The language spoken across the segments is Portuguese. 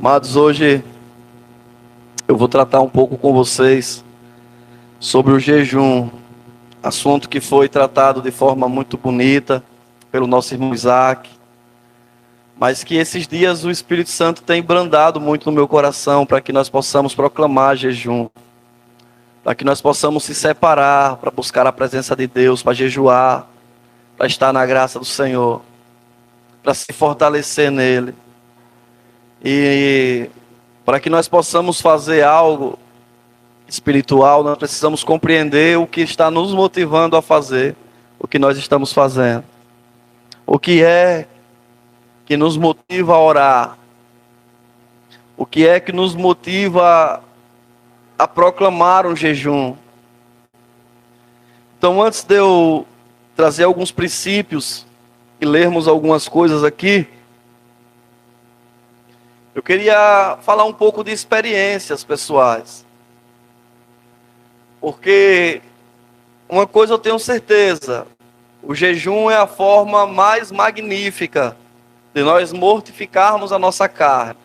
Amados, hoje eu vou tratar um pouco com vocês sobre o jejum, assunto que foi tratado de forma muito bonita pelo nosso irmão Isaac, mas que esses dias o Espírito Santo tem brandado muito no meu coração para que nós possamos proclamar jejum, para que nós possamos se separar para buscar a presença de Deus, para jejuar, para estar na graça do Senhor, para se fortalecer nele. E para que nós possamos fazer algo espiritual, nós precisamos compreender o que está nos motivando a fazer o que nós estamos fazendo. O que é que nos motiva a orar? O que é que nos motiva a proclamar um jejum? Então, antes de eu trazer alguns princípios e lermos algumas coisas aqui, eu queria falar um pouco de experiências pessoais. Porque uma coisa eu tenho certeza, o jejum é a forma mais magnífica de nós mortificarmos a nossa carne.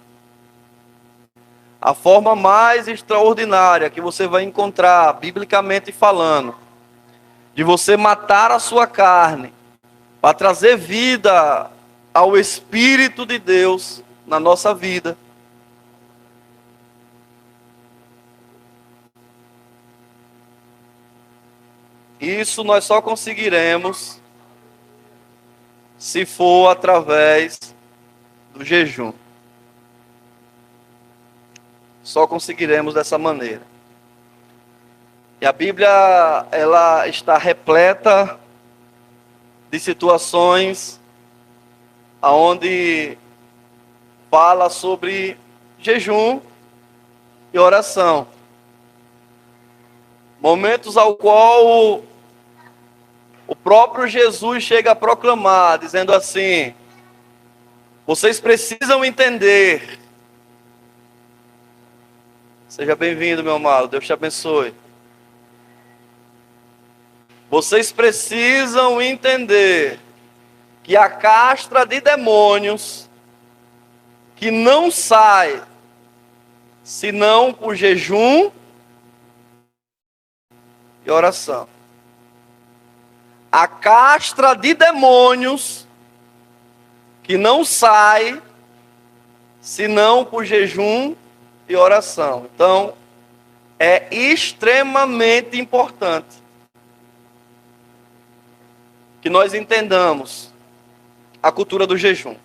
A forma mais extraordinária que você vai encontrar, biblicamente falando, de você matar a sua carne, para trazer vida ao Espírito de Deus na nossa vida. Isso nós só conseguiremos se for através do jejum. Só conseguiremos dessa maneira. E a Bíblia, ela está repleta de situações onde fala sobre jejum e oração. Momentos ao qual o próprio Jesus chega a proclamar, dizendo assim: vocês precisam entender. Seja bem-vindo, meu amado, Deus te abençoe. Vocês precisam entender que a castra de demônios que não sai senão por jejum e oração. A castra de demônios que não sai senão por jejum e oração. Então, é extremamente importante que nós entendamos a cultura do jejum.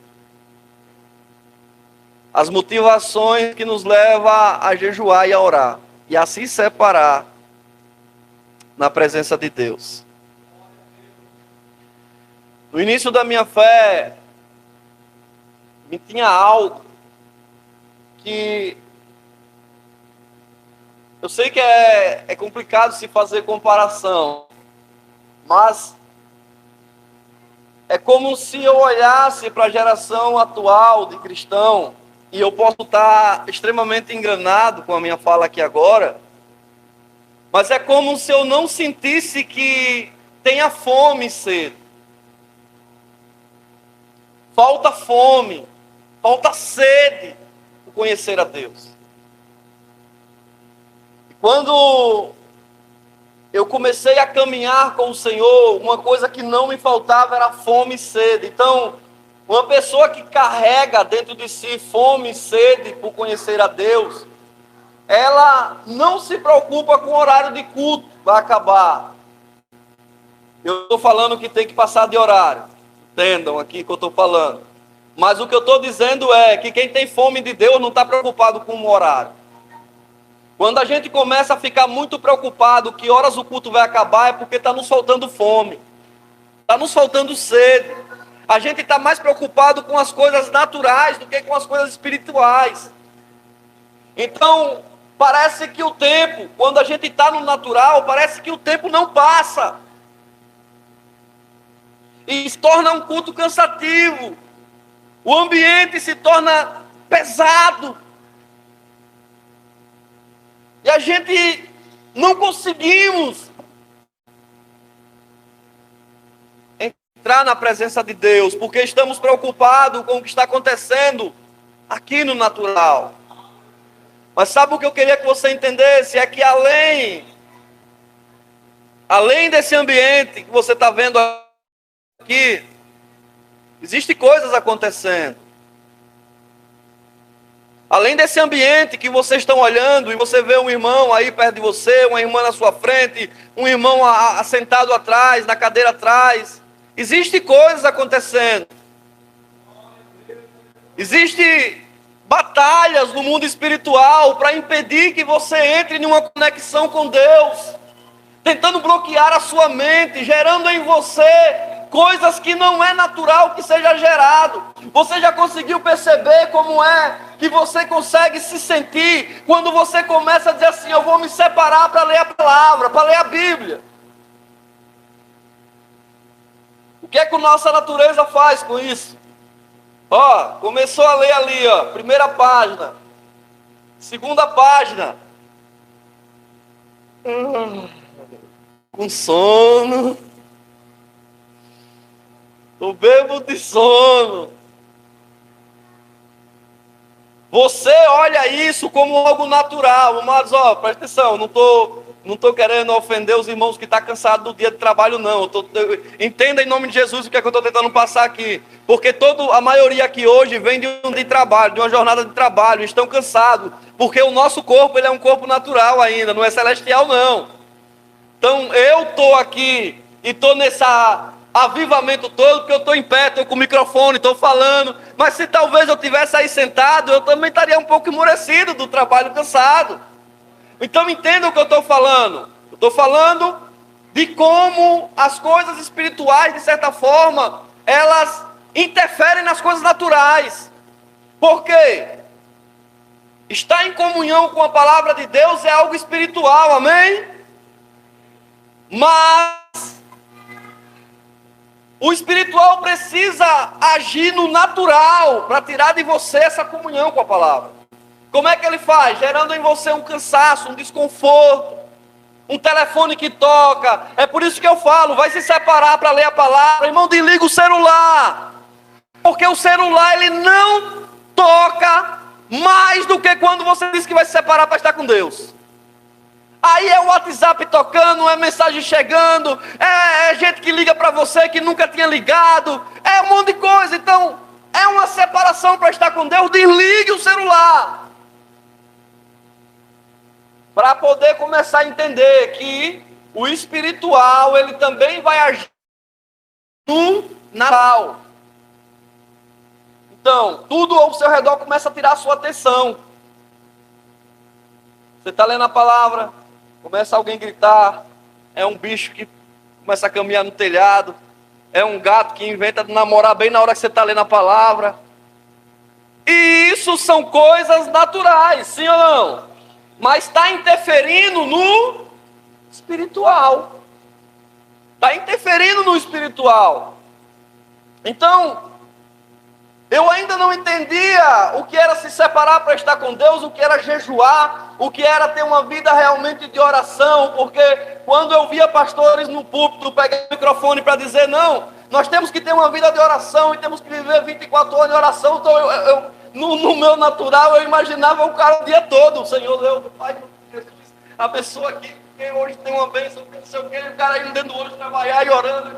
As motivações que nos levam a jejuar e a orar. E a se separar na presença de Deus. No início da minha fé, me tinha algo que eu sei que é complicado se fazer comparação, mas é como se eu olhasse para a geração atual de cristão, e eu posso estar extremamente enganado com a minha fala aqui agora, mas é como se eu não sentisse que tenha fome e sede. Falta fome, falta sede por conhecer a Deus. E quando eu comecei a caminhar com o Senhor, uma coisa que não me faltava era fome e sede. Então, uma pessoa que carrega dentro de si fome e sede por conhecer a Deus, ela não se preocupa com o horário de culto, vai acabar. Eu estou falando que tem que passar de horário. Entendam aqui o que eu estou falando. Mas o que eu estou dizendo é que quem tem fome de Deus não está preocupado com o horário. Quando a gente começa a ficar muito preocupado que horas o culto vai acabar, é porque está nos faltando fome. Está nos faltando sede. A gente está mais preocupado com as coisas naturais do que com as coisas espirituais. Então, parece que o tempo, quando a gente está no natural, parece que o tempo não passa. E se torna um culto cansativo. O ambiente se torna pesado. E a gente não conseguimos entrar na presença de Deus, porque estamos preocupados com o que está acontecendo aqui no natural. Mas sabe o que eu queria que você entendesse? É que além desse ambiente que você está vendo aqui, existem coisas acontecendo. Além desse ambiente que vocês estão olhando e você vê um irmão aí perto de você, uma irmã na sua frente, um irmão sentado atrás, na cadeira atrás, existem coisas acontecendo. Existem batalhas no mundo espiritual para impedir que você entre em uma conexão com Deus, tentando bloquear a sua mente, gerando em você coisas que não é natural que seja gerado. Você já conseguiu perceber como é que você consegue se sentir quando você começa a dizer assim: eu vou me separar para ler a palavra, para ler a Bíblia? O que é que a nossa natureza faz com isso? Ó, começou a ler ali, ó, primeira página, segunda página, com sono, tô bebo de sono. Você olha isso como algo natural. Amados, ó, presta atenção, não tô querendo ofender os irmãos que estão cansados do dia de trabalho, não. Entenda em nome de Jesus o que é que eu estou tentando passar aqui. Porque a maioria aqui hoje vem de um de trabalho, de uma jornada de trabalho, estão cansados. Porque o nosso corpo, ele é um corpo natural ainda, não é celestial, não. Então, eu estou aqui e estou nesse avivamento todo, porque eu estou em pé, estou com o microfone, estou falando. Mas se talvez eu estivesse aí sentado, eu também estaria um pouco emurecido do trabalho, cansado. Então entenda o que eu estou falando. Eu estou falando de como as coisas espirituais, de certa forma, elas interferem nas coisas naturais. Por quê? Estar em comunhão com a palavra de Deus é algo espiritual, amém? Mas o espiritual precisa agir no natural para tirar de você essa comunhão com a palavra. Como é que ele faz? Gerando em você um cansaço, um desconforto, um telefone que toca. É por isso que eu falo, vai se separar para ler a palavra. Irmão, desliga o celular. Porque o celular, ele não toca mais do que quando você diz que vai se separar para estar com Deus. Aí é o WhatsApp tocando, é mensagem chegando, é gente que liga para você que nunca tinha ligado, é um monte de coisa. Então, é uma separação para estar com Deus. Desligue o celular. Para poder começar a entender que o espiritual, ele também vai agir no natural. Então, tudo ao seu redor começa a tirar a sua atenção. Você está lendo a palavra, começa alguém a gritar, é um bicho que começa a caminhar no telhado, é um gato que inventa de namorar bem na hora que você está lendo a palavra. E isso são coisas naturais, sim ou não? Mas está interferindo no espiritual. Está interferindo no espiritual. Então, eu ainda não entendia o que era se separar para estar com Deus, o que era jejuar, o que era ter uma vida realmente de oração, porque quando eu via pastores no púlpito pegar o microfone para dizer, não, nós temos que ter uma vida de oração e temos que viver 24 horas de oração, então no meu natural eu imaginava o cara o dia todo, o Senhor, Deus, Pai, Jesus, a pessoa aqui, que hoje tem uma bênção, não sei o que, o cara indo dentro do hoje trabalhar e orando,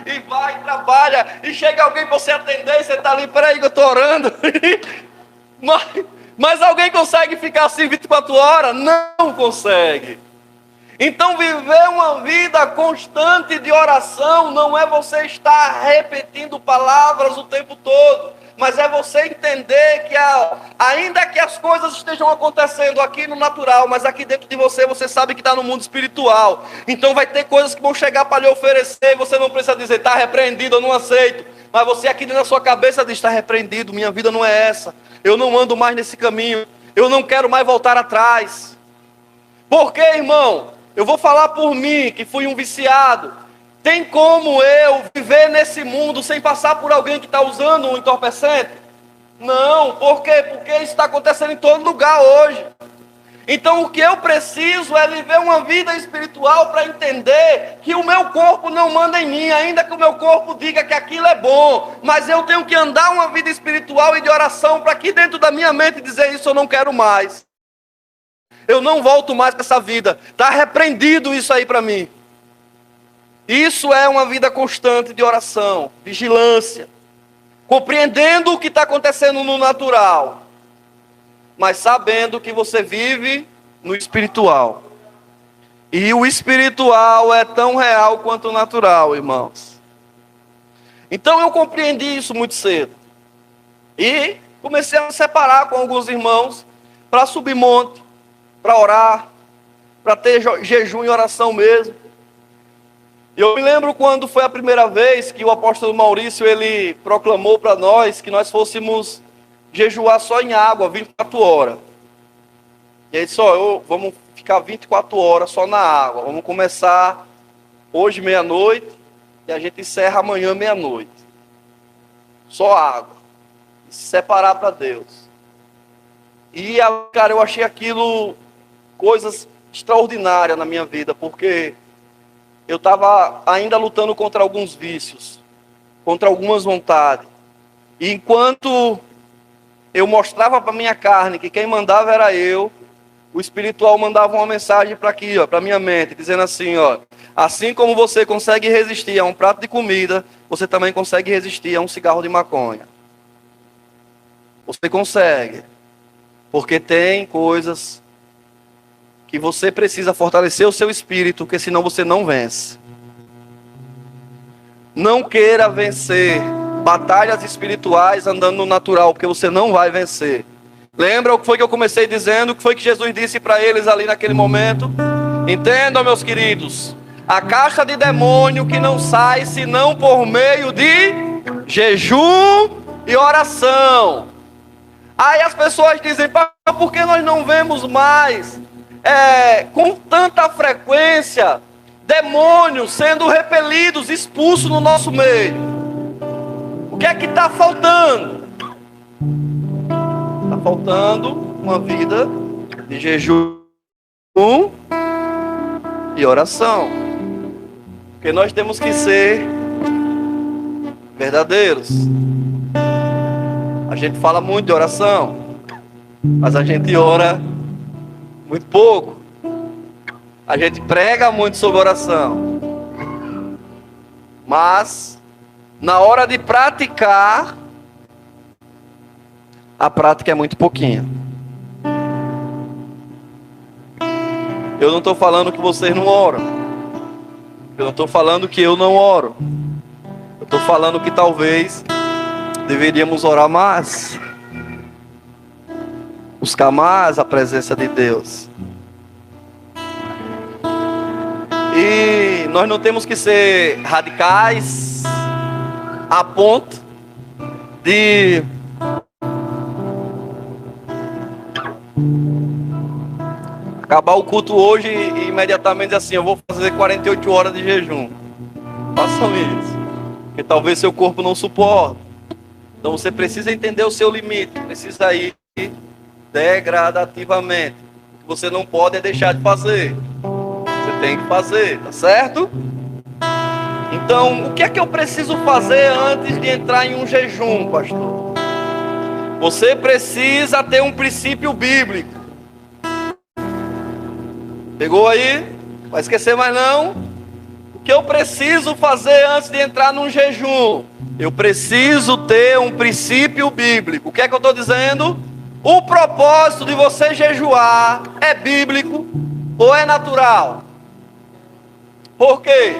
e vai, e trabalha, e chega alguém para você atender, e você está ali, peraí que eu estou orando, mas alguém consegue ficar assim 24 horas? Não consegue. Então viver uma vida constante de oração não é você estar repetindo palavras o tempo todo, mas é você entender que ainda que as coisas estejam acontecendo aqui no natural, mas aqui dentro de você, você sabe que está no mundo espiritual. Então vai ter coisas que vão chegar para lhe oferecer, e você não precisa dizer, está repreendido, eu não aceito. Mas você aqui dentro da sua cabeça diz, está repreendido, minha vida não é essa. Eu não ando mais nesse caminho, eu não quero mais voltar atrás. Por quê, irmão? Eu vou falar por mim, que fui um viciado. Tem como eu viver nesse mundo sem passar por alguém que está usando um entorpecente? Não, por quê? Porque isso está acontecendo em todo lugar hoje. Então o que eu preciso é viver uma vida espiritual para entender que o meu corpo não manda em mim, ainda que o meu corpo diga que aquilo é bom, mas eu tenho que andar uma vida espiritual e de oração para que dentro da minha mente dizer isso eu não quero mais. Eu não volto mais para essa vida. Está repreendido isso aí para mim. Isso é uma vida constante de oração, vigilância, compreendendo o que está acontecendo no natural, mas sabendo que você vive no espiritual. E o espiritual é tão real quanto o natural, irmãos. Então eu compreendi isso muito cedo. E comecei a me separar com alguns irmãos para subir monte, para orar, para ter jejum e oração mesmo. Eu me lembro quando foi a primeira vez que o apóstolo Maurício, ele proclamou para nós que nós fôssemos jejuar só em água, 24 horas. E aí disse, vamos ficar 24 horas só na água. Vamos começar hoje meia-noite e a gente encerra amanhã meia-noite. Só água. E se separar para Deus. E, cara, eu achei aquilo coisas extraordinárias na minha vida, porque eu estava ainda lutando contra alguns vícios, contra algumas vontades. E enquanto eu mostrava para minha carne que quem mandava era eu, o espiritual mandava uma mensagem para aqui, para minha mente, dizendo assim, assim como você consegue resistir a um prato de comida, você também consegue resistir a um cigarro de maconha. Você consegue, porque tem coisas que você precisa fortalecer o seu espírito, porque senão você não vence. Não queira vencer batalhas espirituais andando no natural, porque você não vai vencer. Lembra o que foi que eu comecei dizendo? O que foi que Jesus disse para eles ali naquele momento? Entendam, meus queridos, a caixa de demônio que não sai senão por meio de jejum e oração. Aí as pessoas dizem, por que nós não vemos mais com tanta frequência demônios sendo repelidos, expulsos no nosso meio? O que é que está faltando? Está faltando uma vida de jejum e oração. Porque nós temos que ser verdadeiros. A gente fala muito de oração, mas a gente ora muito pouco. A gente prega muito sobre oração, mas na hora de praticar, a prática é muito pouquinha. Eu não estou falando que vocês não oram. Eu não estou falando que eu não oro. Eu estou falando que talvez deveríamos orar mais, buscar mais a presença de Deus. E nós não temos que ser radicais a ponto de acabar o culto hoje e imediatamente assim, eu vou fazer 48 horas de jejum. Façam isso, porque talvez seu corpo não suporte. Então você precisa entender o seu limite, precisa ir degradativamente. O que você não pode é deixar de fazer. Você tem que fazer, tá certo? Então, o que é que eu preciso fazer antes de entrar em um jejum, pastor? Você precisa ter um princípio bíblico. Pegou aí? Vai esquecer mais não? O que eu preciso fazer antes de entrar num jejum? Eu preciso ter um princípio bíblico. O que é que eu estou dizendo? O propósito de você jejuar é bíblico ou é natural? Por quê?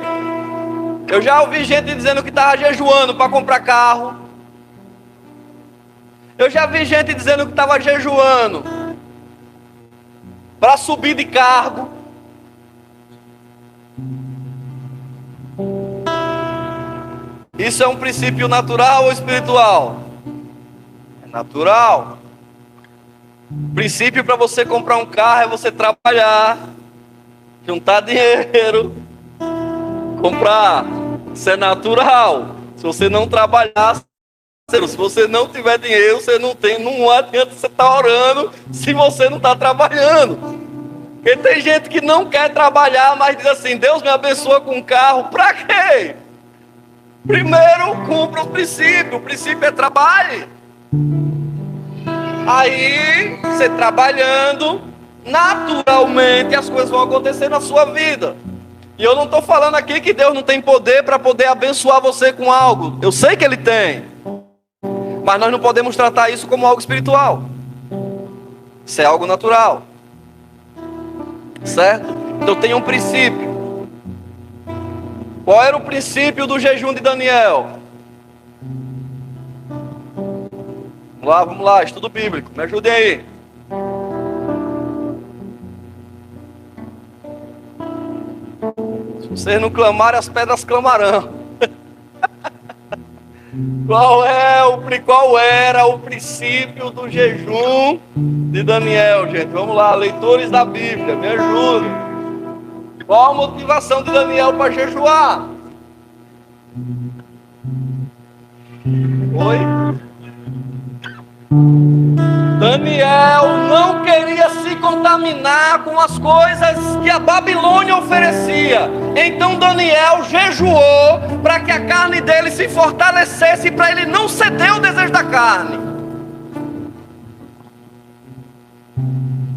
Eu já ouvi gente dizendo que estava jejuando para comprar carro. Eu já vi gente dizendo que estava jejuando para subir de cargo. Isso é um princípio natural ou espiritual? É natural. O princípio para você comprar um carro é você trabalhar, juntar dinheiro, comprar. Isso é natural. Se você não trabalhar, Se você não tiver dinheiro, você não adianta você estar orando se você não está trabalhando. Porque tem gente que não quer trabalhar, mas diz assim: Deus me abençoa com um carro. Para quê? Primeiro, cumpra o princípio é trabalho. Aí, você trabalhando, naturalmente as coisas vão acontecer na sua vida. E eu não estou falando aqui que Deus não tem poder para poder abençoar você com algo. Eu sei que Ele tem. Mas nós não podemos tratar isso como algo espiritual. Isso é algo natural. Certo? Então tem um princípio. Qual era o princípio do jejum de Daniel? Vamos lá, estudo bíblico. Me ajudem aí. Se vocês não clamarem, as pedras clamarão. Qual era o princípio do jejum de Daniel, gente? Vamos lá, leitores da Bíblia, me ajudem. Qual a motivação de Daniel para jejuar? Oi? Daniel não queria se contaminar com as coisas que a Babilônia oferecia. Então Daniel jejuou para que a carne dele se fortalecesse, para ele não ceder ao desejo da carne.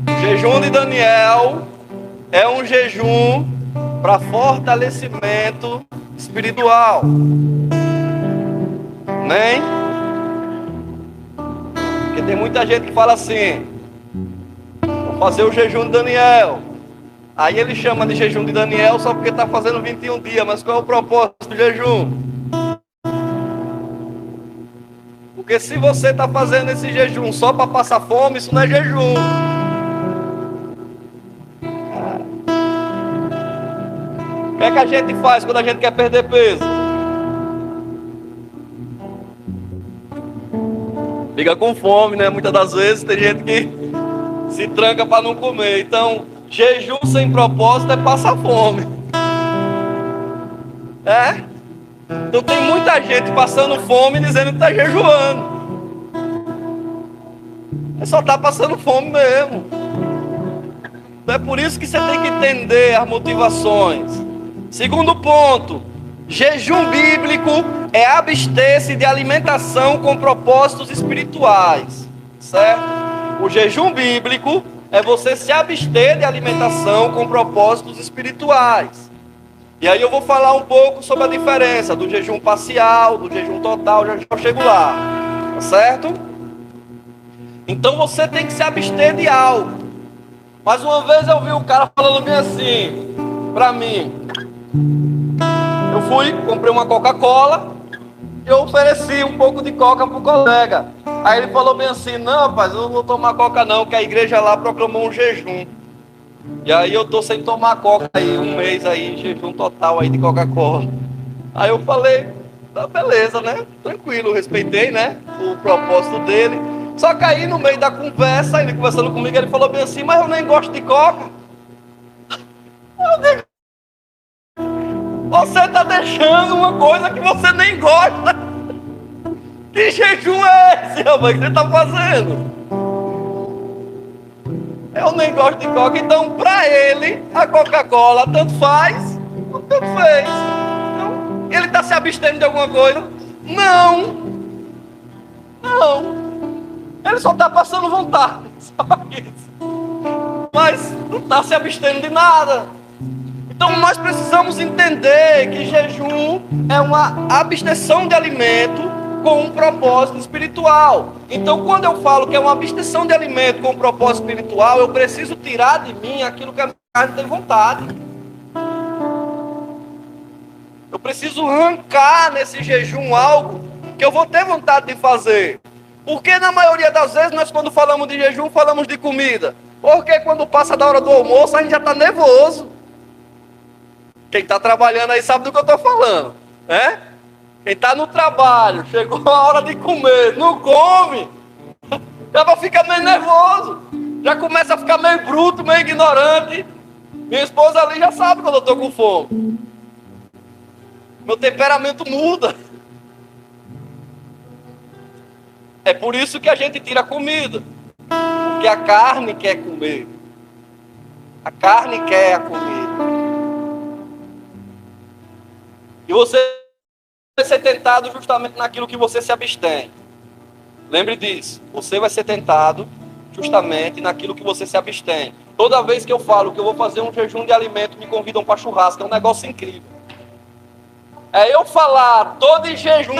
O jejum de Daniel é um jejum para fortalecimento espiritual. Amém? Porque tem muita gente que fala assim: vou fazer o jejum de Daniel. Aí ele chama de jejum de Daniel só porque está fazendo 21 dias. Mas qual é o propósito do jejum? Porque se você está fazendo esse jejum só para passar fome, isso não é jejum. O que é que a gente faz quando a gente quer perder peso? Fica com fome, né? Muitas das vezes tem gente que se tranca para não comer. Então, jejum sem propósito é passar fome. É? Então tem muita gente passando fome dizendo que está jejuando. É só estar passando fome mesmo. Então é por isso que você tem que entender as motivações. Segundo ponto, jejum bíblico é abster-se de alimentação com propósitos espirituais, certo? O jejum bíblico é você se abster de alimentação com propósitos espirituais. E aí eu vou falar um pouco sobre a diferença do jejum parcial, do jejum total, já chego lá, tá certo? Então você tem que se abster de algo. Mas uma vez eu vi um cara falando bem assim, pra mim. Eu fui, comprei uma Coca-Cola, eu ofereci um pouco de Coca pro colega. Aí ele falou bem assim: não, rapaz, eu não vou tomar Coca não, que a igreja lá proclamou um jejum. E aí eu tô sem tomar Coca aí, um mês aí, jejum total aí de Coca-Cola. Aí eu falei: tá, beleza, né? Tranquilo, respeitei, né? O propósito dele. Só que aí no meio da conversa, ele conversando comigo, ele falou bem assim: mas eu nem gosto de Coca. Eu digo: você está deixando uma coisa que você nem gosta. Que jejum é esse, rapaz, que você está fazendo? Eu nem gosto de Coca, então para ele a Coca-Cola tanto faz, tanto fez. Então, ele está se abstendo de alguma coisa? Não. Ele só está passando vontade, só isso. Mas não está se abstendo de nada. Então nós precisamos entender que jejum é uma abstenção de alimento com um propósito espiritual. Então quando eu falo que é uma abstenção de alimento com um propósito espiritual, eu preciso tirar de mim aquilo que a minha carne tem vontade. Eu preciso arrancar nesse jejum algo que eu vou ter vontade de fazer. Porque na maioria das vezes nós, quando falamos de jejum, falamos de comida. Porque quando passa da hora do almoço, a gente já está nervoso. Quem está trabalhando aí sabe do que eu estou falando, né? Quem está no trabalho, chegou a hora de comer, não come, já vai ficar meio nervoso, já começa a ficar meio bruto, meio ignorante. Minha esposa ali já sabe quando eu estou com fome. Meu temperamento muda. É por isso que a gente tira a comida. Porque a carne quer comer. A carne quer a comida. E você vai ser tentado justamente naquilo que você se abstém. Lembre disso. Você vai ser tentado justamente naquilo que você se abstém. Toda vez que eu falo que eu vou fazer um jejum de alimento, me convidam para churrasco. É um negócio incrível. É eu falar, todo em jejum,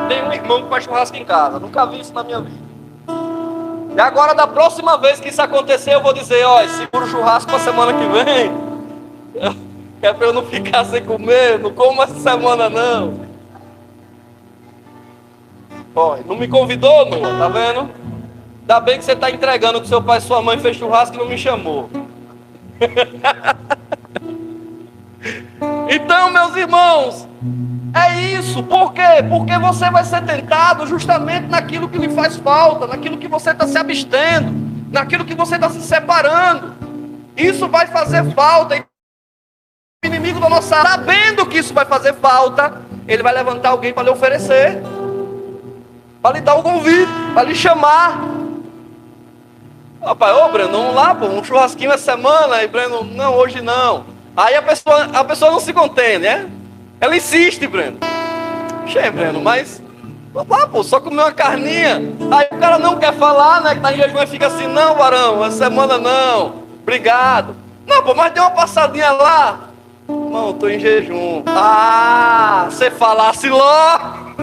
tem um irmão que faz churrasco em casa. Nunca vi isso na minha vida. E agora, da próxima vez que isso acontecer, eu vou dizer, ó, segura o churrasco para a semana que vem. É para eu não ficar sem comer, não como essa semana não. Ó, não me convidou, Noah, tá vendo? Ainda bem que você está entregando que seu pai e sua mãe fez churrasco e não me chamou. Então, meus irmãos, é isso. Por quê? Porque você vai ser tentado justamente naquilo que lhe faz falta, naquilo que você está se abstendo, naquilo que você está se separando. Isso vai fazer falta. E o inimigo da nossa alma, sabendo que isso vai fazer falta, ele vai levantar alguém para lhe oferecer, para lhe dar um convite, para lhe chamar. Rapaz, ô Breno, vamos lá, pô, um churrasquinho essa semana. Aí Breno, não, hoje não. Aí a pessoa não se contém, né? Ela insiste, Breno. Che, Breno, mas vamos lá, pô, só comer uma carninha. Aí o cara não quer falar, né? Que tá em jejum e fica assim, não, varão, essa semana não. Obrigado. Não, pô, mas dê uma passadinha lá. Não, tô em jejum. Ah, você falasse logo.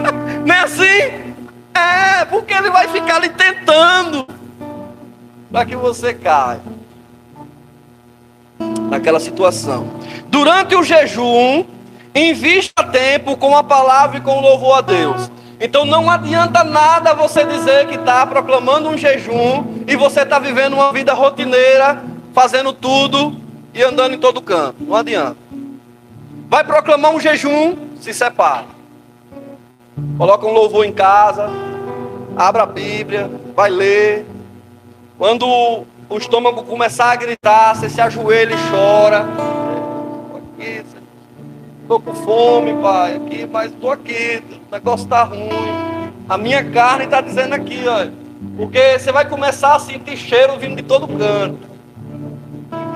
Não é assim? É, porque ele vai ficar lhe tentando para que você caia naquela situação. Durante o jejum, invista tempo com a palavra e com o louvor a Deus. Então não adianta nada você dizer que está proclamando um jejum e você está vivendo uma vida rotineira, fazendo tudo e andando em todo canto. Não adianta. Vai proclamar um jejum, se separa. Coloca um louvor em casa, abra a Bíblia, vai ler. Quando o estômago começar a gritar, você se ajoelha e chora. Estou com fome, pai, aqui, mas estou aqui, o negócio está ruim. A minha carne está dizendo aqui, olha. Porque você vai começar a sentir cheiro vindo de todo canto.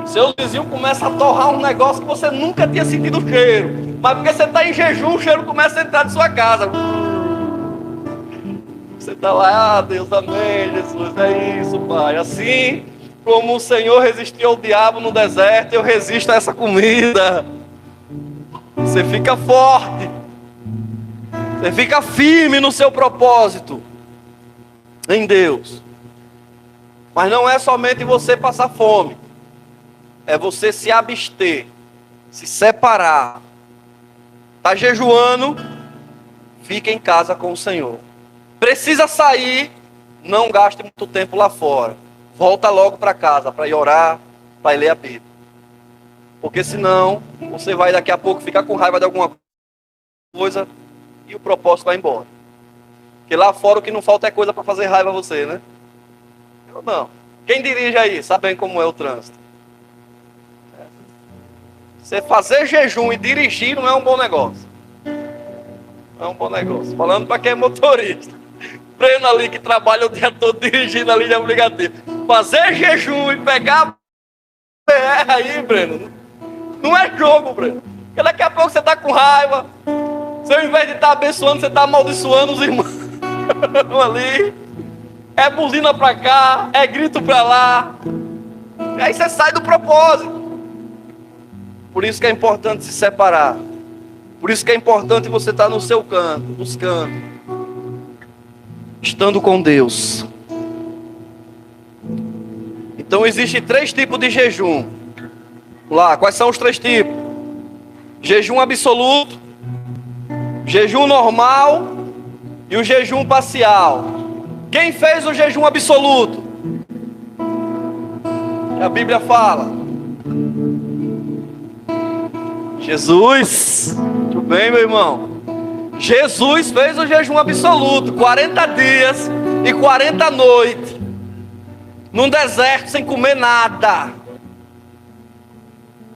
Seus vizinhos começam a torrar um negócio que você nunca tinha sentido o cheiro. Mas porque você está em jejum, o cheiro começa a entrar de sua casa. Você está lá, ah, Deus, amém, Jesus, é isso, Pai. Assim como o Senhor resistiu ao diabo no deserto, eu resisto a essa comida. Você fica forte. Você fica firme no seu propósito em Deus. Mas não é somente você passar fome. É você se abster, se separar. Está jejuando, fica em casa com o Senhor. Precisa sair, não gaste muito tempo lá fora. Volta logo para casa para ir orar, para ir ler a Bíblia. Porque senão, você vai daqui a pouco ficar com raiva de alguma coisa e o propósito vai embora. Porque lá fora o que não falta é coisa para fazer raiva a você, né? Eu não. Quem dirige aí, sabe bem como é o trânsito. Você fazer jejum e dirigir não é um bom negócio. Não é um bom negócio. Falando para quem é motorista. Breno ali que trabalha o dia todo dirigindo a linha obrigativa. Fazer jejum e pegar a BR aí, Breno, não é jogo, Breno. Porque daqui a pouco você está com raiva. Você, ao invés de estar abençoando, você está amaldiçoando os irmãos ali. É buzina para cá, é grito para lá. E aí você sai do propósito. Por isso que é importante se separar. Por isso que é importante você estar no seu canto, buscando, estando com Deus. Então existem 3 tipos de jejum. Lá, quais são os 3 tipos? Jejum absoluto, jejum normal e o jejum parcial. Quem fez o jejum absoluto? A Bíblia fala. Jesus. Tudo bem, meu irmão? Jesus fez o jejum absoluto, 40 dias e 40 noites, num deserto sem comer nada.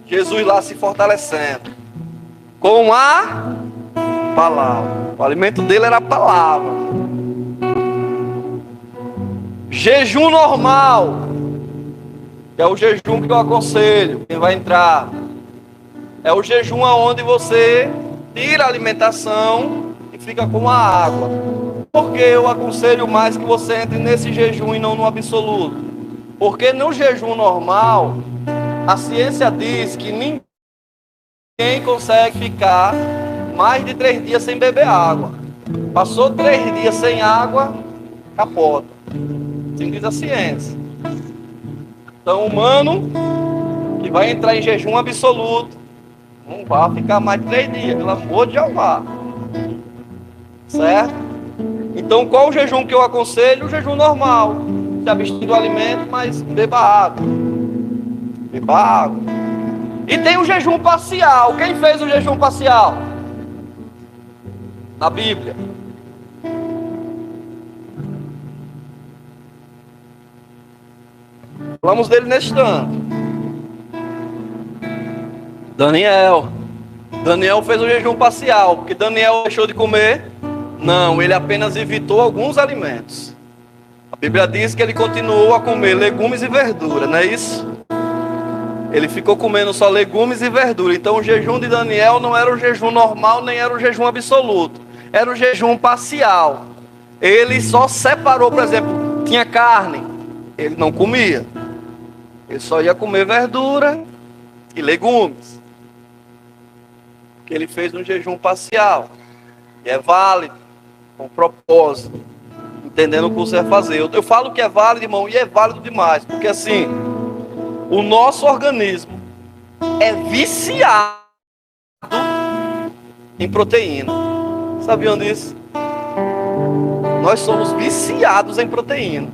Jesus lá se fortalecendo com a palavra. O alimento dele era a palavra. Jejum normal, que é o jejum que eu aconselho, quem vai entrar. É o jejum onde você tira a alimentação e fica com a água. Por que eu aconselho mais que você entre nesse jejum e não no absoluto? Porque no jejum normal, a ciência diz que ninguém consegue ficar mais de 3 dias sem beber água. Passou 3 dias sem água, capota. Assim diz a ciência. Então, o humano que vai entrar em jejum absoluto não vai ficar mais de 3 dias, pelo amor de Jeová. Certo? Então, qual o jejum que eu aconselho? O jejum normal. Se abstenha do alimento, mas beba água. Beba água. E tem o jejum parcial. Quem fez o jejum parcial? Na Bíblia. Falamos dele neste ano. Daniel fez o jejum parcial, porque Daniel deixou de comer? Não, ele apenas evitou alguns alimentos. A Bíblia diz que ele continuou a comer legumes e verdura, não é isso? Ele ficou comendo só legumes e verdura. Então o jejum de Daniel não era o jejum normal, nem era o jejum absoluto. Era o jejum parcial. Ele só separou, por exemplo, tinha carne, ele não comia. Ele só ia comer verdura e legumes. Que ele fez um jejum parcial, que é válido, com propósito, entendendo o que você vai fazer. Eu falo que é válido, irmão, e é válido demais, porque assim, o nosso organismo é viciado em proteína. Sabiam disso? Nós somos viciados em proteína.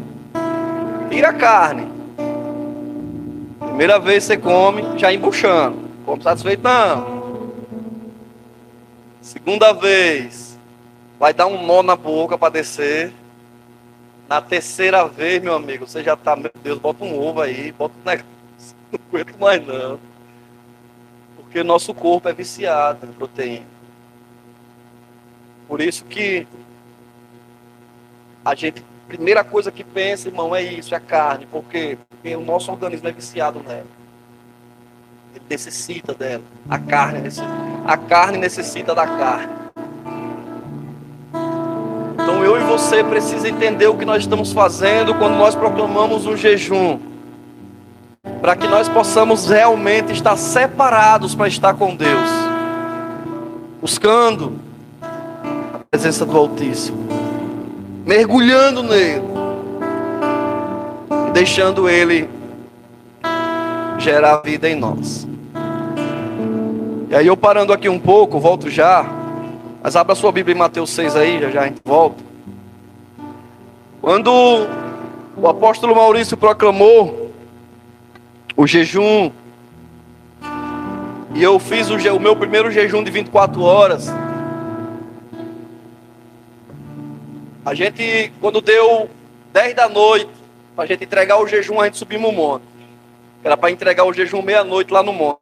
Tira a carne. Primeira vez você come, já embuchando. Come satisfeito? Não. Segunda vez, vai dar um nó na boca para descer. Na terceira vez, meu amigo, você já está, meu Deus, bota um ovo aí, bota um negócio. Não aguento mais não. Porque nosso corpo é viciado em proteína. Por isso que a gente, primeira coisa que pensa, irmão, é isso, é a carne. Por quê? Porque o nosso organismo é viciado nela. Ele necessita dela. A carne necessita da carne. Então eu e você precisamos entender o que nós estamos fazendo quando nós proclamamos um jejum, para que nós possamos realmente estar separados para estar com Deus, buscando a presença do Altíssimo, mergulhando nele e deixando Ele gerar vida em nós. E aí eu parando aqui um pouco, volto já. Mas abra sua Bíblia em Mateus 6 aí, já a gente volta. Quando o apóstolo Maurício proclamou o jejum, e eu fiz o meu primeiro jejum de 24 horas, a gente, quando deu 10 da noite, para a gente entregar o jejum, a gente subiu no monte. Era para entregar o jejum meia-noite lá no monte.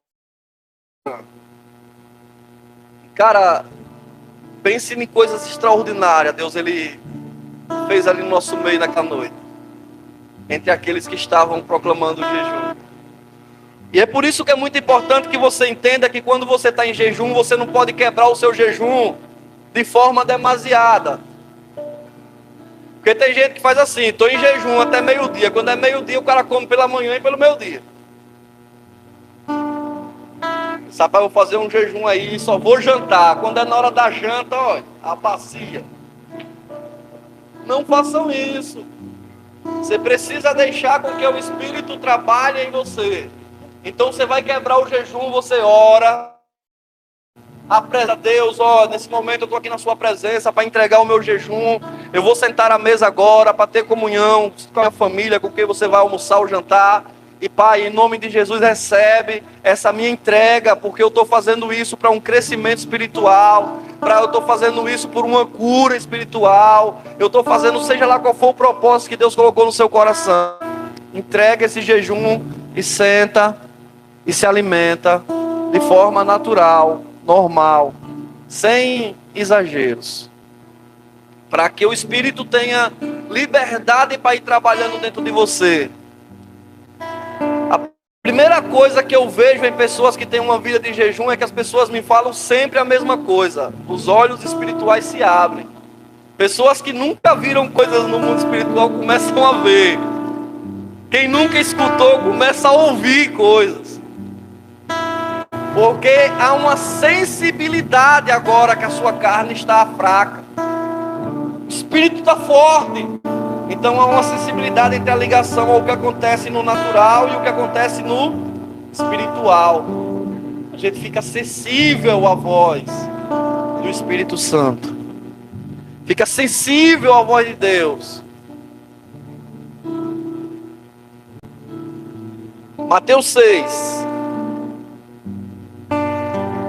Cara, pense em coisas extraordinárias. Deus, Ele fez ali no nosso meio naquela noite, entre aqueles que estavam proclamando o jejum. E é por isso que é muito importante que você entenda que quando você está em jejum, você não pode quebrar o seu jejum de forma demasiada. Porque tem gente que faz assim, estou em jejum até meio-dia. Quando é meio-dia, o cara come pela manhã e pelo meio-dia. Sabe, eu vou fazer um jejum aí, só vou jantar. Quando é na hora da janta, olha, a bacia. Não façam isso. Você precisa deixar com que o Espírito trabalhe em você. Então você vai quebrar o jejum, você ora. Apresa a Deus, ó, nesse momento eu estou aqui na sua presença para entregar o meu jejum. Eu vou sentar à mesa agora para ter comunhão com a minha família, com quem você vai almoçar ou jantar. E Pai, em nome de Jesus, recebe essa minha entrega, porque eu estou fazendo isso para um crescimento espiritual, eu estou fazendo isso por uma cura espiritual, eu estou fazendo, seja lá qual for o propósito que Deus colocou no seu coração. Entrega esse jejum e senta e se alimenta de forma natural, normal, sem exageros, para que o Espírito tenha liberdade para ir trabalhando dentro de você. A primeira coisa que eu vejo em pessoas que têm uma vida de jejum é que as pessoas me falam sempre a mesma coisa. Os olhos espirituais se abrem. Pessoas que nunca viram coisas no mundo espiritual começam a ver. Quem nunca escutou começa a ouvir coisas. Porque há uma sensibilidade agora que a sua carne está fraca. O espírito está forte. Então há uma sensibilidade entre a ligação ao que acontece no natural e o que acontece no espiritual. A gente fica sensível à voz do Espírito Santo. Fica sensível à voz de Deus. Mateus 6.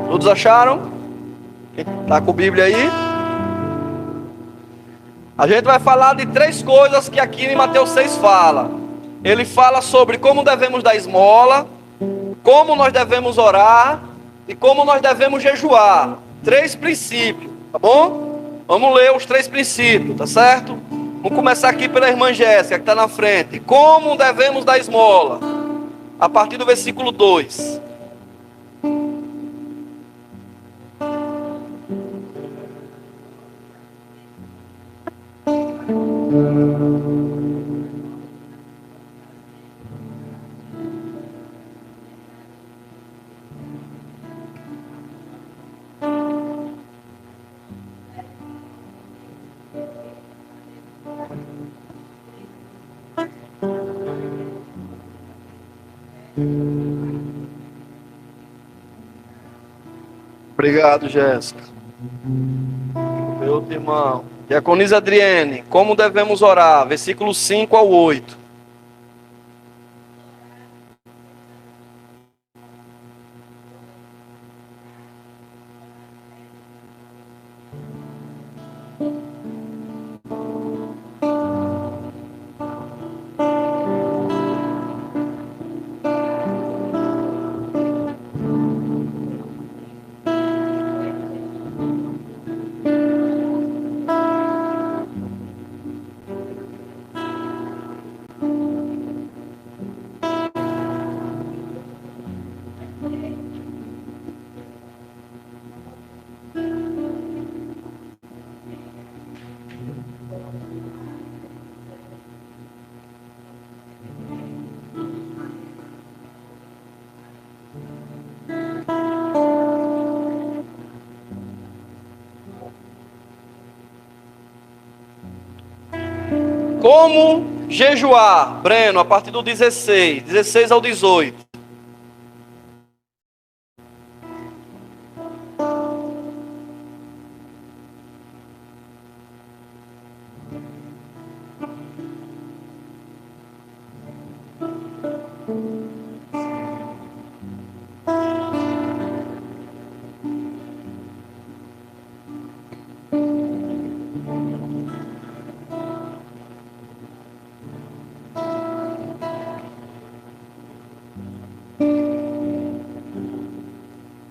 Todos acharam? Está com a Bíblia aí? A gente vai falar de 3 coisas que aqui em Mateus 6 fala. Ele fala sobre como devemos dar esmola, como nós devemos orar e como nós devemos jejuar. 3 princípios, tá bom? Vamos ler os 3 princípios, tá certo? Vamos começar aqui pela irmã Jéssica, que está na frente. Como devemos dar esmola? A partir do versículo 2. Obrigado, Jéssica. Meu irmão. Diaconisa Adriene, como devemos orar? Versículo 5 ao 8. Como jejuar? Breno, a partir do 16 ao 18.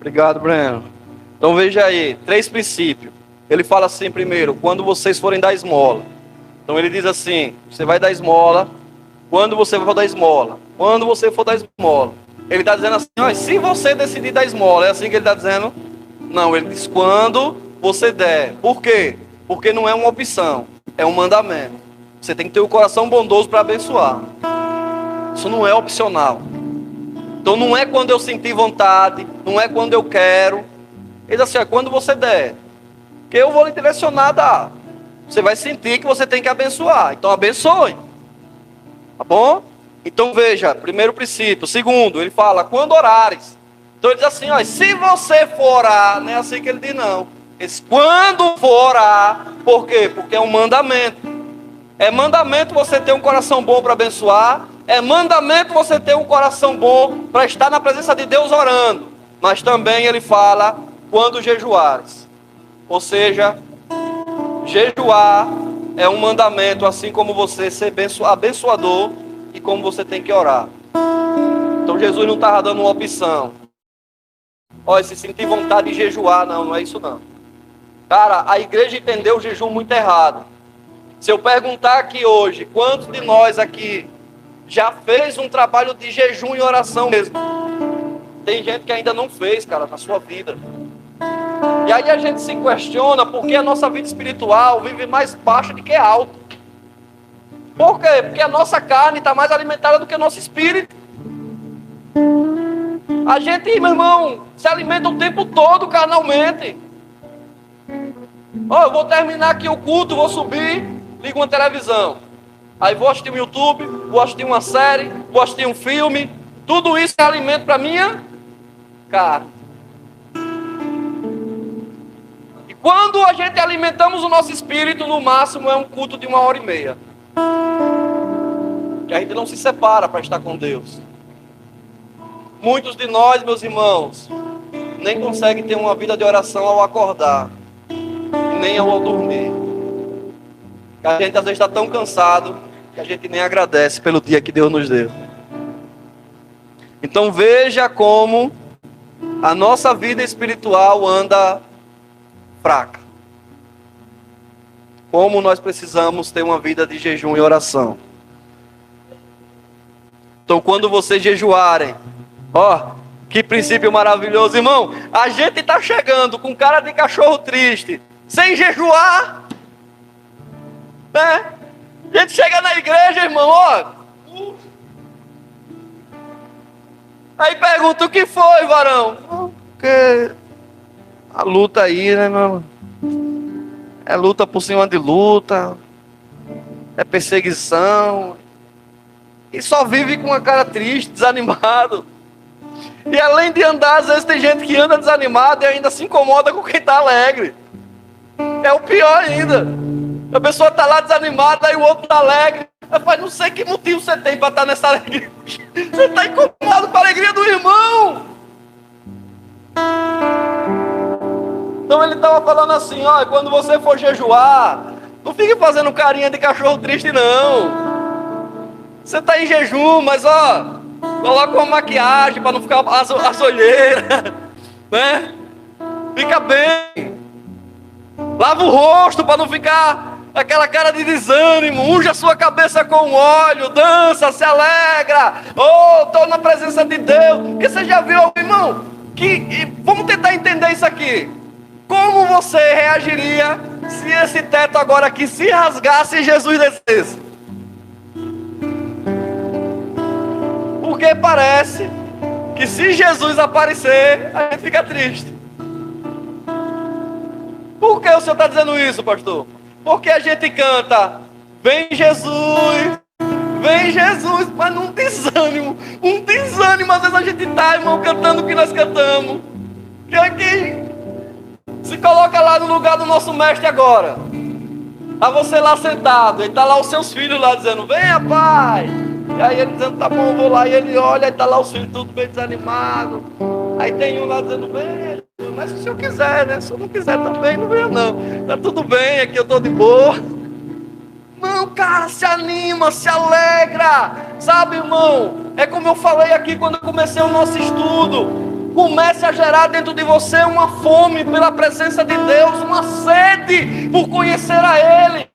Obrigado, Breno. Então veja aí, 3 princípios. Ele fala assim primeiro, quando vocês forem dar esmola. Então ele diz assim, você vai dar esmola, quando você for dar esmola. Quando você for dar esmola. Ele está dizendo assim, ó, se você decidir dar esmola, é assim que ele está dizendo? Não, ele diz quando você der. Por quê? Porque não é uma opção, é um mandamento. Você tem que ter o coração bondoso para abençoar. Isso não é opcional. Então não é quando eu sentir vontade, não é quando eu quero. Ele diz assim, é quando você der. Porque eu vou lhe direcionar a dar. Você vai sentir que você tem que abençoar. Então abençoe. Tá bom? Então veja, primeiro princípio. Segundo, ele fala, quando orares. Então ele diz assim, ó, se você for orar, não é assim que ele diz não. Ele diz, quando for orar, por quê? Porque é um mandamento. É mandamento você ter um coração bom para abençoar. É mandamento você ter um coração bom para estar na presença de Deus orando. Mas também ele fala, quando jejuares. Ou seja, jejuar é um mandamento, assim como você ser abençoador e como você tem que orar. Então Jesus não estava dando uma opção. Olha, se sentir vontade de jejuar, não é isso não. Cara, a igreja entendeu o jejum muito errado. Se eu perguntar aqui hoje, quantos de nós aqui já fez um trabalho de jejum e oração mesmo? Tem gente que ainda não fez, cara, na sua vida. E aí a gente se questiona porque a nossa vida espiritual vive mais baixa do que alta. Por quê? Porque a nossa carne está mais alimentada do que o nosso espírito. A gente, meu irmão, se alimenta o tempo todo carnalmente. Eu vou terminar aqui o culto, vou subir, ligo uma televisão. Aí vou assistir um YouTube, vou assistir uma série, vou assistir um filme. Tudo isso é alimento para minha carne. E quando a gente alimentamos o nosso espírito, no máximo é um culto de 1h30. Que a gente não se separa para estar com Deus. Muitos de nós, meus irmãos, nem conseguem ter uma vida de oração ao acordar, nem ao dormir. A gente às vezes está tão cansado que a gente nem agradece pelo dia que Deus nos deu. Então veja como a nossa vida espiritual anda fraca. Como nós precisamos ter uma vida de jejum e oração. Então quando vocês jejuarem, que princípio maravilhoso, irmão. A gente está chegando com cara de cachorro triste, sem jejuar, né? A gente chega na igreja, irmão, aí pergunta: o que foi, varão? Porque a luta aí, né, meu? É luta por cima de luta, é perseguição, e só vive com uma cara triste, desanimado. E além de andar, às vezes tem gente que anda desanimado e ainda se incomoda com quem está alegre. É o pior ainda. A pessoa está lá desanimada, aí o outro está alegre. Rapaz, não sei que motivo você tem para estar nessa alegria. Você está incomodado com a alegria do irmão. Então ele estava falando assim: quando você for jejuar, não fique fazendo carinha de cachorro triste, não. Você está em jejum, mas coloca uma maquiagem para não ficar as olheiras, né? Fica bem. Lava o rosto para não ficar aquela cara de desânimo. Unja a sua cabeça com óleo, dança, se alegra. Estou na presença de Deus. Porque você já viu, irmão, vamos tentar entender isso aqui. Como você reagiria se esse teto agora aqui se rasgasse e Jesus descesse? Porque parece que se Jesus aparecer, a gente fica triste. Por que o senhor está dizendo isso, pastor? Porque a gente canta: vem Jesus, mas num desânimo, às vezes a gente está, irmão, cantando o que nós cantamos. Que aqui, se coloca lá no lugar do nosso mestre agora. Tá você lá sentado, e tá lá os seus filhos lá dizendo: venha, pai. E aí ele dizendo: tá bom, eu vou lá. E ele olha, e tá lá os filhos tudo bem desanimado. Aí tem um lá dizendo: vem, mas se o senhor quiser, né? Se eu não quiser também, não venha não. Tá tudo bem, aqui eu tô de boa. Não, cara, se anima, se alegra. Sabe, irmão? É como eu falei aqui quando eu comecei o nosso estudo. Comece a gerar dentro de você uma fome pela presença de Deus, uma sede por conhecer a Ele.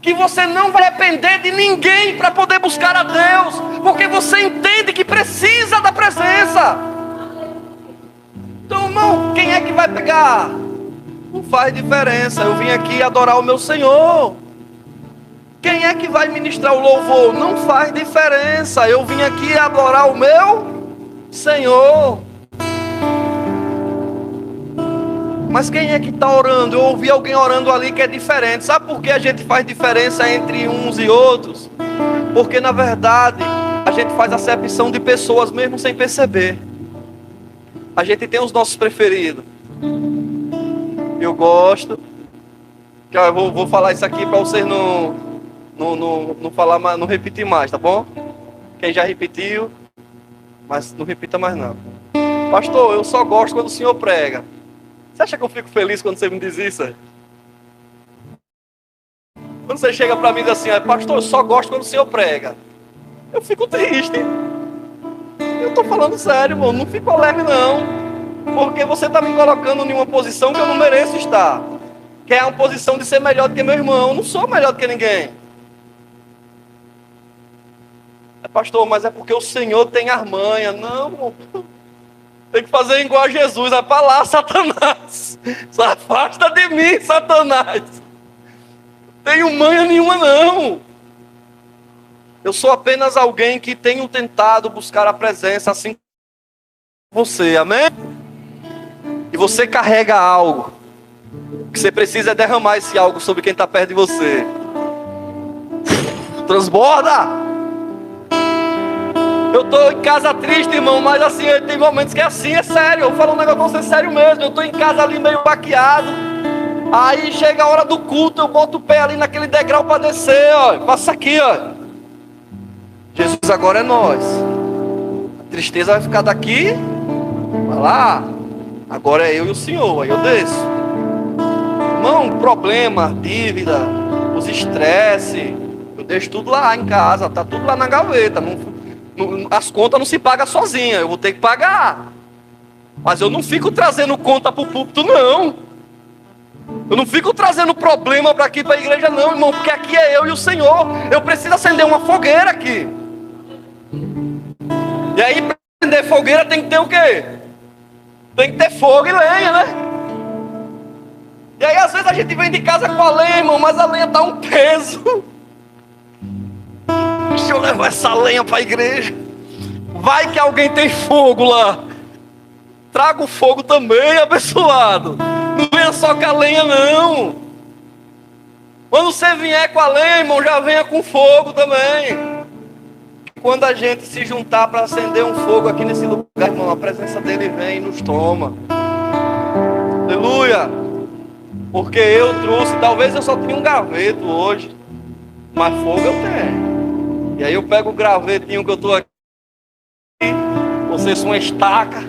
Que você não vai depender de ninguém para poder buscar a Deus, porque você entende que precisa da presença. Então, irmão, quem é que vai pegar? Não faz diferença. Eu vim aqui adorar o meu Senhor. Quem é que vai ministrar o louvor? Não faz diferença. Eu vim aqui adorar o meu Senhor. Mas quem é que está orando? Eu ouvi alguém orando ali que é diferente. Sabe por que a gente faz diferença entre uns e outros? Porque na verdade a gente faz acepção de pessoas mesmo sem perceber. A gente tem os nossos preferidos. Eu gosto. Eu vou falar isso aqui para vocês não falar mais, não repetir mais, tá bom? Quem já repetiu, mas não repita mais não. Pastor, eu só gosto quando o senhor prega. Você acha que eu fico feliz quando você me diz isso? Quando você chega para mim e diz assim: pastor, eu só gosto quando o senhor prega. Eu fico triste. Eu estou falando sério, irmão. Não fico alegre não. Porque você está me colocando em uma posição que eu não mereço estar. quer a posição de ser melhor do que meu irmão. Eu não sou melhor do que ninguém. Pastor, mas é porque o Senhor tem armanha. Não, tem que fazer igual a Jesus. Vai para lá, Satanás. Se afasta de mim, Satanás. Não tenho manha nenhuma, não. Eu sou apenas alguém que tenho tentado buscar a presença assim como você, amém? E você carrega algo. O que você precisa é derramar esse algo sobre quem está perto de você. Transborda! Eu estou em casa triste, irmão, mas assim, tem momentos que é assim, é sério. Eu vou falar um negócio pra você sério mesmo. Eu estou em casa ali meio baqueado. Aí chega a hora do culto, eu boto o pé ali naquele degrau para descer, ó. Passa aqui, ó. Jesus agora é nós. A tristeza vai ficar daqui, vai lá. Agora é eu e o Senhor, aí eu desço. Irmão, problema, dívida, os estresses, eu deixo tudo lá em casa, tá tudo lá na gaveta. As contas não se pagam sozinha, eu vou ter que pagar. Mas eu não fico trazendo conta para o púlpito, não. Eu não fico trazendo problema para aqui, para a igreja, não, irmão. Porque aqui é eu e o Senhor. Eu preciso acender uma fogueira aqui. E aí, para acender fogueira tem que ter o quê? Tem que ter fogo e lenha, né? E aí, às vezes a gente vem de casa com a lenha, irmão, mas a lenha dá um peso. Deixa eu levar essa lenha para a igreja. Vai que alguém tem fogo lá. Traga o fogo também, abençoado. Não venha só com a lenha, não. Quando você vier com a lenha, irmão, já venha com fogo também. Quando a gente se juntar para acender um fogo aqui nesse lugar, irmão, a presença dele vem e nos toma. Aleluia. Porque eu trouxe, talvez eu só tenha um graveto hoje, mas fogo eu tenho. E aí eu pego o gravetinho que eu estou aqui, vocês são uma estaca,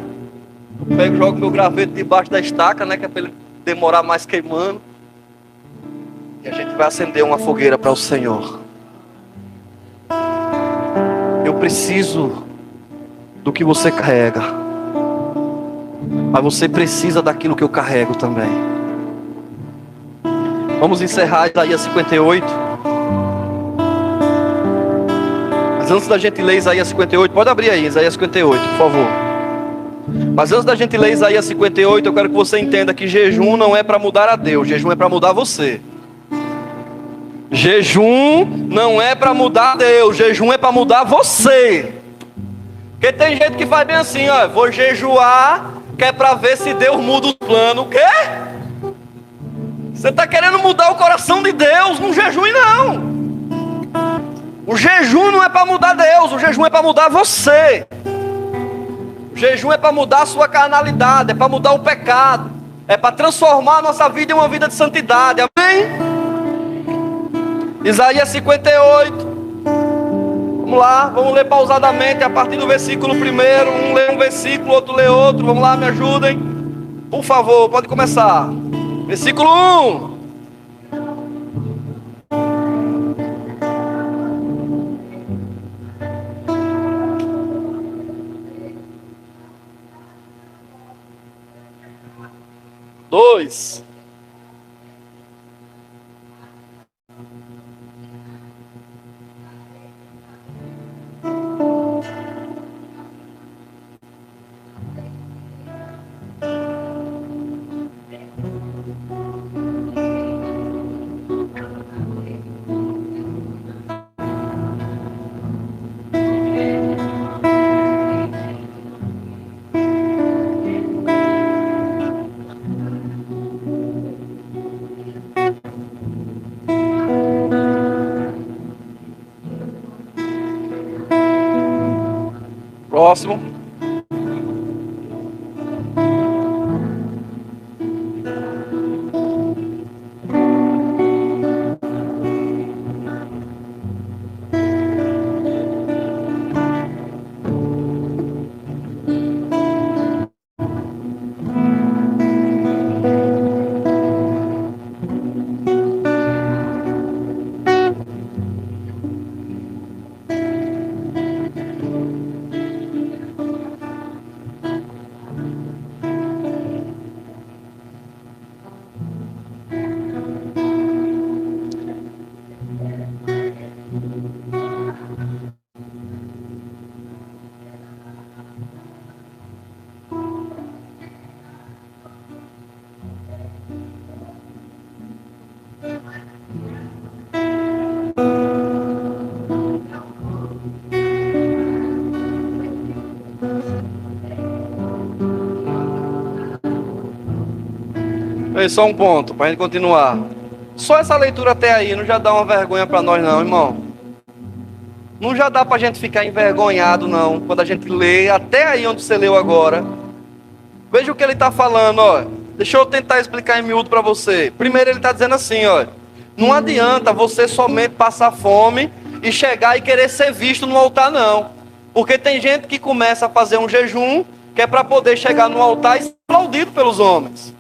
eu pego e jogo meu graveto debaixo da estaca, né, que é para ele demorar mais queimando. E a gente vai acender uma fogueira para o Senhor. Eu preciso do que você carrega, mas você precisa daquilo que eu carrego também. Vamos encerrar Isaías 58. Mas antes da gente ler Isaías 58, pode abrir aí, Isaías 58, por favor. Mas antes da gente ler Isaías 58, eu quero que você entenda que jejum não é para mudar a Deus, jejum é para mudar você. Jejum não é para mudar Deus, jejum é para mudar você. Porque tem gente que faz bem assim, ó, vou jejuar, que é para ver se Deus muda o plano. O quê? Você está querendo mudar o coração de Deus, não jejue não. O jejum não é para mudar Deus, o jejum é para mudar você. O jejum é para mudar a sua carnalidade, é para mudar o pecado, é para transformar a nossa vida em uma vida de santidade, amém? Isaías 58, vamos lá, vamos ler pausadamente a partir do versículo 1, um lê um versículo, outro lê outro, vamos lá, me ajudem, por favor, pode começar. Versículo 1. Dois. Próximo. Só um ponto, para a gente continuar. Só essa leitura até aí não já dá uma vergonha para nós não, irmão? Não já dá para a gente ficar envergonhado não, quando a gente lê até aí onde você leu agora. Veja o que ele está falando, ó. Deixa eu tentar explicar em miúdo para você. Primeiro ele está dizendo assim, ó. Não adianta você somente passar fome e chegar e querer ser visto no altar, não. Porque tem gente que começa a fazer um jejum, que é para poder chegar no altar e ser aplaudido pelos homens.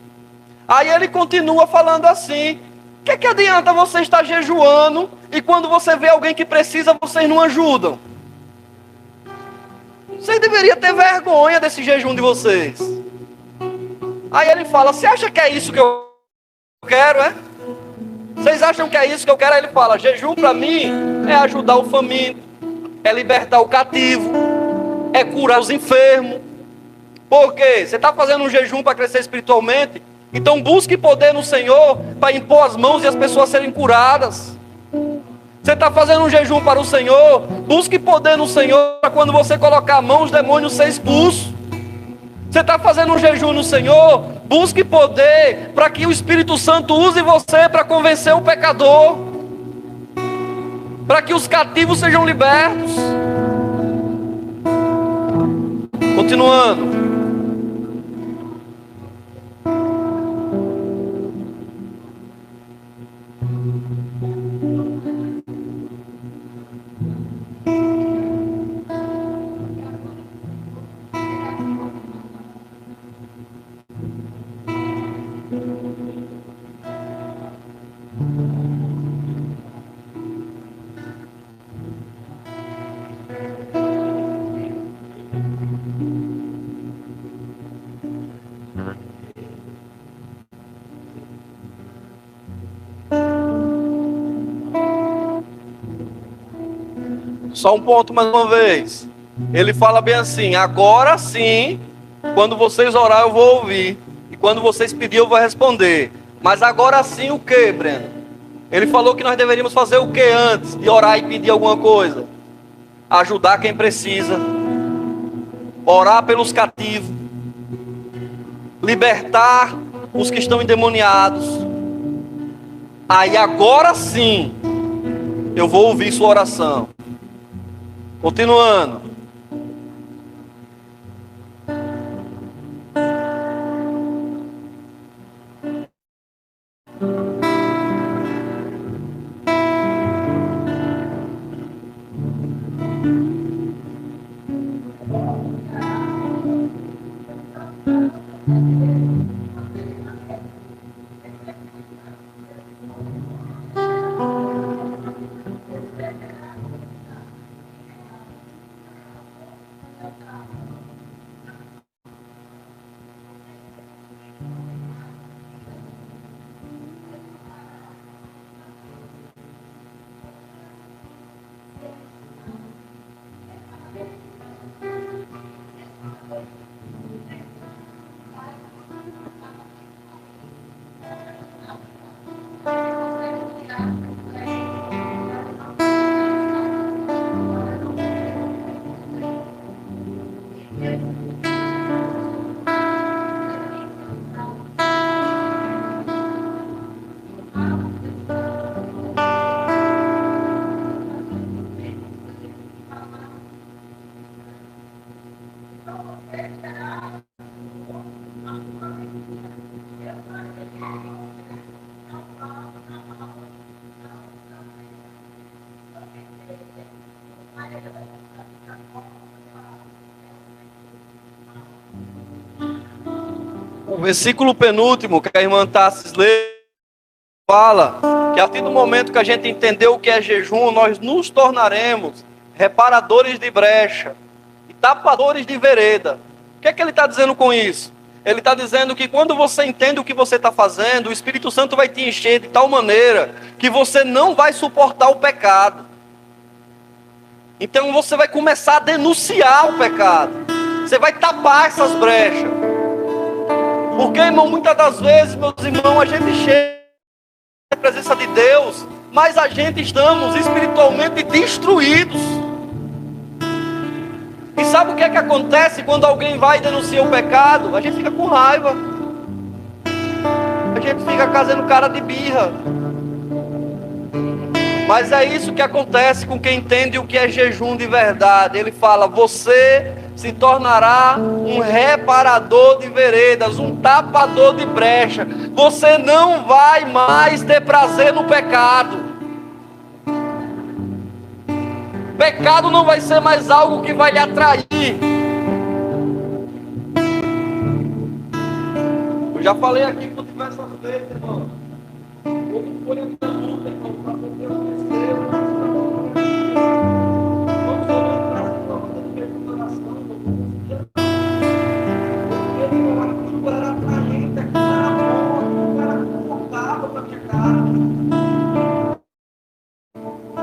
Aí ele continua falando assim: o que adianta você estar jejuando e quando você vê alguém que precisa, vocês não ajudam? Vocês deveriam ter vergonha desse jejum de vocês. Aí ele fala: você acha que é isso que eu quero, é? Vocês acham que é isso que eu quero? Aí ele fala: jejum para mim é ajudar o faminto, é libertar o cativo, é curar os enfermos. Por quê? Você está fazendo um jejum para crescer espiritualmente? Então busque poder no Senhor para impor as mãos e as pessoas serem curadas. Você está fazendo um jejum para o Senhor? Busque poder no Senhor para quando você colocar a mão os demônios ser expulsos. Você está fazendo um jejum no Senhor? Busque poder para que o Espírito Santo use você para convencer o pecador, para que os cativos sejam libertos. Continuando. Só um ponto mais uma vez. Ele fala bem assim: agora sim, quando vocês orar eu vou ouvir, e quando vocês pedir eu vou responder. Mas agora sim o que, Breno? Ele falou que nós deveríamos fazer o que antes de orar e pedir alguma coisa? Ajudar quem precisa, orar pelos cativos, libertar os que estão endemoniados. Aí agora sim eu vou ouvir sua oração. Continuando. O versículo penúltimo que a irmã Tassis lê fala que a partir do momento que a gente entendeu o que é jejum, nós nos tornaremos reparadores de brecha e tapadores de vereda. O que é que ele está dizendo com isso? Ele está dizendo que quando você entende o que você está fazendo, o Espírito Santo vai te encher de tal maneira que você não vai suportar o pecado. Então você vai começar a denunciar o pecado. Você vai tapar essas brechas. Porque, irmão, muitas das vezes, meus irmãos, a gente chega na presença de Deus, mas a gente estamos espiritualmente destruídos. E sabe o que é que acontece quando alguém vai e denuncia o pecado? A gente fica com raiva. A A gente fica fazendo cara de birra. Mas é isso que acontece com quem entende o que é jejum de verdade. Ele fala: você se tornará um reparador de veredas, um tapador de brecha. Você não vai mais ter prazer no pecado. Pecado não vai ser mais algo que vai lhe atrair. Eu já falei aqui por diversas vezes, irmão. Como foi a minha luta, irmão, para poder vencer. Não sou mais prazer do meu coração, aquilo era atraente, aquilo era bom, aquilo era confortável para minha cara.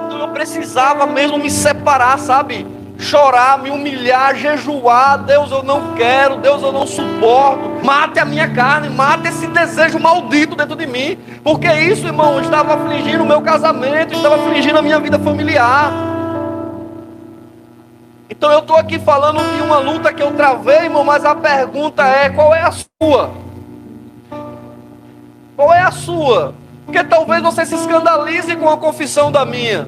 Então eu precisava mesmo me separar, sabe? Chorar, me humilhar, jejuar. Deus, eu não quero. Deus, eu não suporto. Mate a minha carne, mate esse desejo maldito dentro de mim. Porque isso, irmão, estava afligindo o meu casamento, estava afligindo a minha vida familiar. Então eu estou aqui falando de uma luta que eu travei, irmão, mas a pergunta é: qual é a sua? Qual é a sua? Porque talvez você se escandalize com a confissão da minha.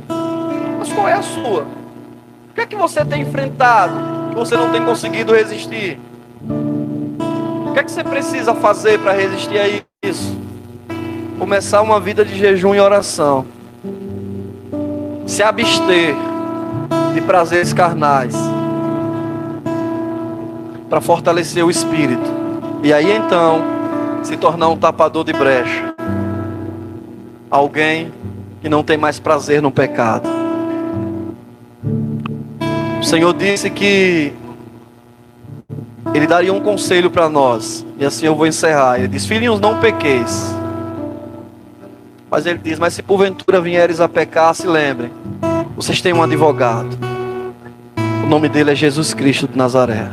Mas qual é a sua? O que é que você tem enfrentado que você não tem conseguido resistir? O que é que você precisa fazer para resistir a isso? Começar uma vida de jejum e oração. Se abster de prazeres carnais, para fortalecer o espírito. E aí então se tornar um tapador de brecha. Alguém que não tem mais prazer no pecado. O Senhor disse que Ele daria um conselho para nós. E assim eu vou encerrar. Ele diz: filhinhos, não pequeis. Mas Ele diz: mas se porventura vieres a pecar, se lembrem, vocês têm um advogado. O nome dele é Jesus Cristo de Nazaré.